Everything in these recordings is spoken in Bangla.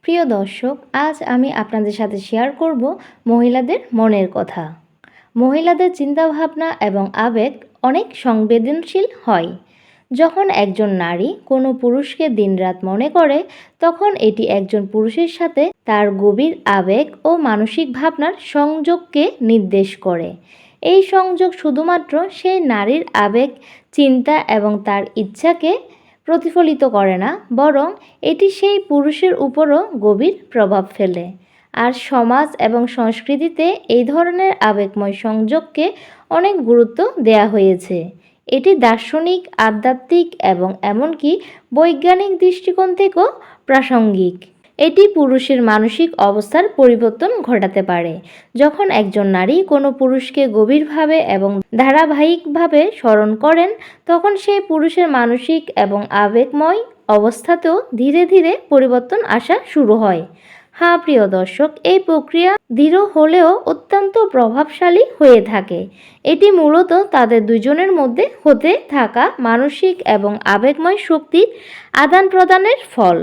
প্রিয় দর্শক, আজ আমি আপনাদের সাথে শেয়ার করব মহিলাদের মনের কথা। মহিলাদের চিন্তাভাবনা এবং আবেগ অনেক সংবেদনশীল হয়। যখন একজন নারী কোনো পুরুষকে দিনরাত মনে করে, তখন এটি একজন পুরুষের সাথে তার গভীর আবেগ ও মানসিক ভাবনার সংযোগকে নির্দেশ করে। এই সংযোগ শুধুমাত্র সেই নারীর আবেগ, চিন্তা এবং তার ইচ্ছাকে প্রতিফলিত করে না, বরং এটি সেই পুরুষের উপরও গভীর প্রভাব ফেলে। আর সমাজ এবং সংস্কৃতিতে এই ধরনের আবেগময় সংযোগকে অনেক গুরুত্ব দেয়া হয়েছে। এটি দার্শনিক, আধ্যাত্মিক এবং এমনকি বৈজ্ঞানিক দৃষ্টিকোণ থেকেও প্রাসঙ্গিক। এটি পুরুষের মানসিক অবস্থার পরিবর্তন ঘটাতে পারে। যখন একজন নারী কোনো পুরুষকে গভীরভাবে এবং ধারাবাহিকভাবে স্মরণ করেন, তখন সেই পুরুষের মানসিক এবং আবেগময় অবস্থাতেও ধীরে ধীরে পরিবর্তন আসা শুরু হয়। হ্যাঁ প্রিয় দর্শক, এই প্রক্রিয়া দৃঢ় হলেও অত্যন্ত প্রভাবশালী হয়ে থাকে। এটি মূলত তাদের দুজনের মধ্যে হতে থাকা মানসিক এবং আবেগময় শক্তির আদান প্রদানের ফল।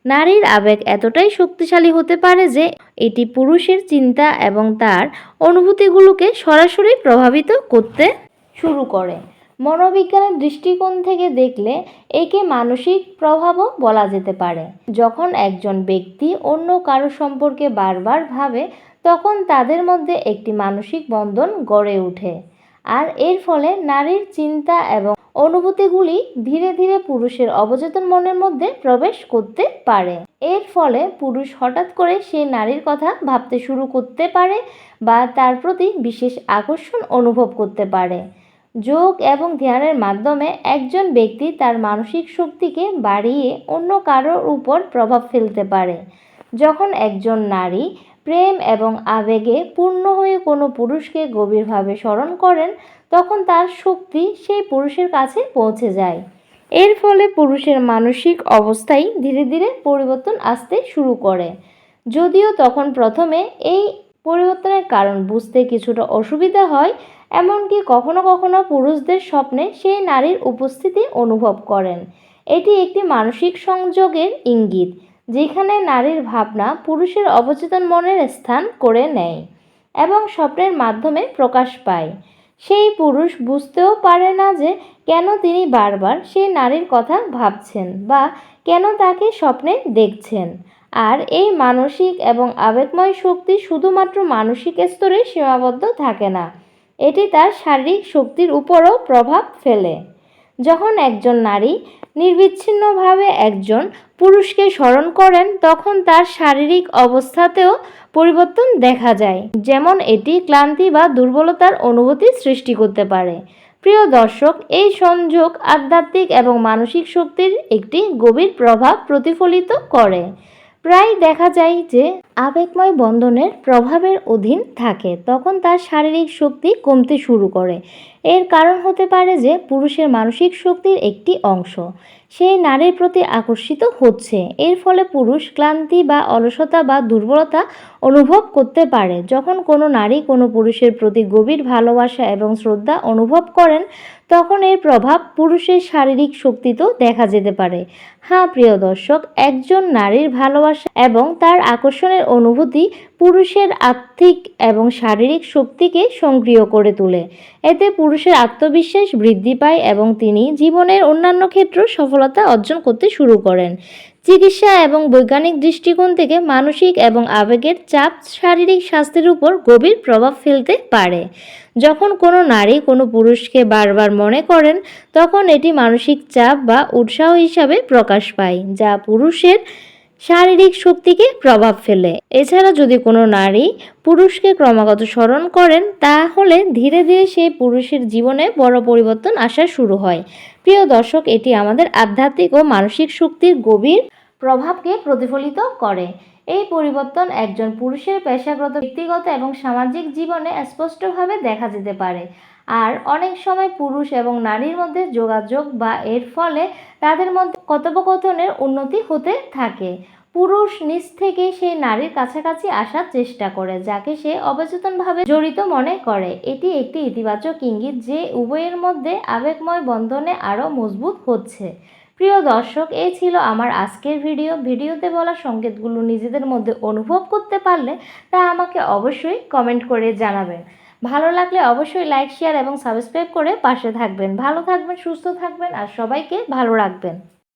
নারীর আবেগ এতটাই শক্তিশালী হতে পারে যে এটি পুরুষের চিন্তা এবং তার অনুভূতিগুলোকে সরাসরি প্রভাবিত করতে শুরু করে। মনোবিজ্ঞানের দৃষ্টিকোণ থেকে দেখলে একে মানসিক প্রভাবও বলা যেতে পারে। যখন একজন ব্যক্তি অন্য কারো সম্পর্কে বারবার ভাবে, তখন তাদের মধ্যে একটি মানসিক বন্ধন গড়ে ওঠে। আর এর ফলে নারীর চিন্তা এবং অনুভূতিগুলি ধীরে ধীরে পুরুষের অবচেতন মনের মধ্যে প্রবেশ করতে পারে। এর ফলে পুরুষ হঠাৎ করে সেই নারীর কথা ভাবতে শুরু করতে পারে বা তার প্রতি বিশেষ আকর্ষণ অনুভব করতে পারে। যোগ এবং ধ্যানের মাধ্যমে একজন ব্যক্তি তার মানসিক শক্তিকে বাড়িয়ে অন্য কারোর উপর প্রভাব ফেলতে পারে। যখন একজন নারী প্রেম এবং আবেগে পূর্ণ হয়ে কোনো পুরুষকে গভীরভাবে স্মরণ করেন, তখন তার শক্তি সেই পুরুষের কাছে পৌঁছে যায়। এর ফলে পুরুষের মানসিক অবস্থায় ধীরে ধীরে পরিবর্তন আসতে শুরু করে। যদিও তখন প্রথমে এই পরিবর্তনের কারণ বুঝতে কিছুটা অসুবিধা হয়, এমনকি কখনো কখনো পুরুষদের স্বপ্নে সেই নারীর উপস্থিতি অনুভব করেন। এটি একটি মানসিক সংযোগের ইঙ্গিত, যেখানে নারীর ভাবনা পুরুষের অবচেতন মনের স্থান করে নেয় এবং স্বপ্নের মাধ্যমে প্রকাশ পায়। সেই পুরুষ বুঝতেও পারে না যে কেন তিনি বারবার সেই নারীর কথা ভাবছেন বা কেন তাকে স্বপ্নে দেখছেন। আর এই মানসিক এবং আবেগময় শক্তি শুধুমাত্র মানসিক স্তরে সীমাবদ্ধ থাকে না, এটি তার শারীরিক শক্তির উপরও প্রভাব ফেলে। যখন একজন নারী নির্বিচ্ছিন্নভাবে একজন পুরুষকে স্মরণ করেন, তখন তার শারীরিক অবস্থাতেও পরিবর্তন দেখা যায়, যেমন এটি ক্লান্তি বা দুর্বলতার অনুভূতি সৃষ্টি করতে পারে। প্রিয় দর্শক, এই সংযোগ আধ্যাত্মিক এবং মানসিক শক্তির একটি গভীর প্রভাব প্রতিফলিত করে। প্রায় দেখা যায় যে আবেগময় বন্ধনের প্রভাবের অধীন থাকে, তখন তার শারীরিক শক্তি কমতে শুরু করে। এর কারণ হতে পারে যে পুরুষের মানসিক শক্তির একটি অংশ সেই নারীর প্রতি আকর্ষিত হচ্ছে। এর ফলে পুরুষ ক্লান্তি বা অলসতা বা দুর্বলতা অনুভব করতে পারে। যখন কোনো নারী কোনো পুরুষের প্রতি গভীর ভালোবাসা এবং শ্রদ্ধা অনুভব করেন, তখন এর প্রভাব পুরুষের শারীরিক শক্তিতেও দেখা যেতে পারে। হ্যাঁ প্রিয় দর্শক, একজন নারীর ভালোবাসা এবং তার আকর্ষণের অনুভূতি পুরুষের আত্মিক এবং শারীরিক শক্তিকে সক্রিয় করে তোলে। এতে পুরুষের আত্মবিশ্বাস বৃদ্ধি পায় এবং তিনি জীবনের অন্যান্য ক্ষেত্রে সফলতা অর্জন করতে শুরু করেন। চিকিৎসা এবং বৈজ্ঞানিক দৃষ্টিকোণ থেকে মানসিক এবং আবেগের চাপ শারীরিক স্বাস্থ্যের উপর গভীর প্রভাব ফেলতে পারে। যখন কোনো নারী কোনো পুরুষকে বারবার মনে করেন, তখন এটি মানসিক চাপ বা উৎসাহ হিসাবে প্রকাশ পায়, যা পুরুষের শারীরিক শক্তিকে প্রভাব ফেলে। এছাড়া যদি কোনো নারী পুরুষকে ক্রমাগত স্মরণ করেন, তাহলে ধীরে ধীরে সেই পুরুষের জীবনে বড় পরিবর্তন আসা শুরু হয়। প্রিয় দর্শক, এটি আমাদের আধ্যাত্মিক ও মানসিক শক্তির গভীর প্রভাবকে প্রতিফলিত করে। এই পরিবর্তন একজন পুরুষের পেশাগত, ব্যক্তিগত এবং সামাজিক জীবনে স্পষ্টভাবে দেখা যেতে পারে। আর অনেক সময় পুরুষ এবং নারীর মধ্যে যোগাযোগ বা এর ফলে তাদের মধ্যে কথোপকথনের উন্নতি হতে থাকে। পুরুষ নিজ থেকে সেই নারীর কাছাকাছি আসার চেষ্টা করে, যাকে সে অবচেতনভাবে জড়িত মনে করে। এটি একটি ইতিবাচক ইঙ্গিত যে উভয়ের মধ্যে আবেগময় বন্ধনে আরও মজবুত হচ্ছে। প্রিয় দর্শক, এই ছিল আমার আজকের ভিডিওতে বলা সংকেতগুলো নিজেদের মধ্যে অনুভব করতে পারলে তা আমাকে অবশ্যই কমেন্ট করে জানাবেন। ভালো লাগলে অবশ্যই লাইক, শেয়ার এবং সাবস্ক্রাইব করে পাশে থাকবেন। ভালো থাকবেন, সুস্থ থাকবেন আর সবাইকে ভালো রাখবেন।